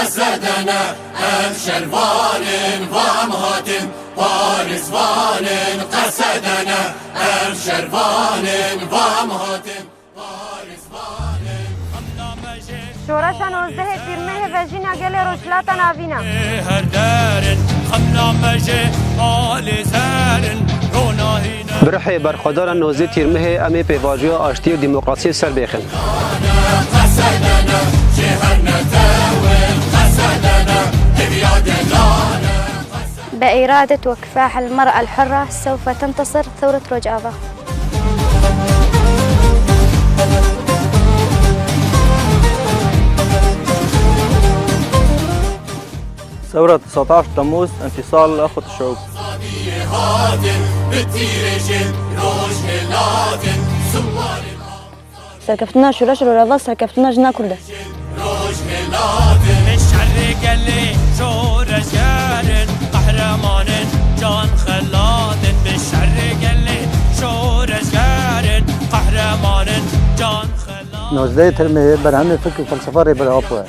قصدنا ام شروان وامهات بارزوان قصدنا ام شروان وامهات بارزوان شورش 19 تیرمه وژینا گل روشلاتا ناوینا هر دارن خمنا مجه آل زارن روناهینا برحی برخوادار 19 تیرمه امی پیواجی آشتی و دموکراسی سر بخن قصدنا شهرنا تاول قصدنا بياد لانا بإرادة وكفاح المرأة الحرة سوف تنتصر ثورة روجافا. ثورة 19 تموز انفصال لأخوة الشعوب. سركفتنا شورش رو رضا سركفتنا جنا كرده. قهرمان جان خلاد بالشعر قلي شورش قارن قهرمان جان خلاد 19 ترمه برهمه فکر فلسفه ری بر آپوه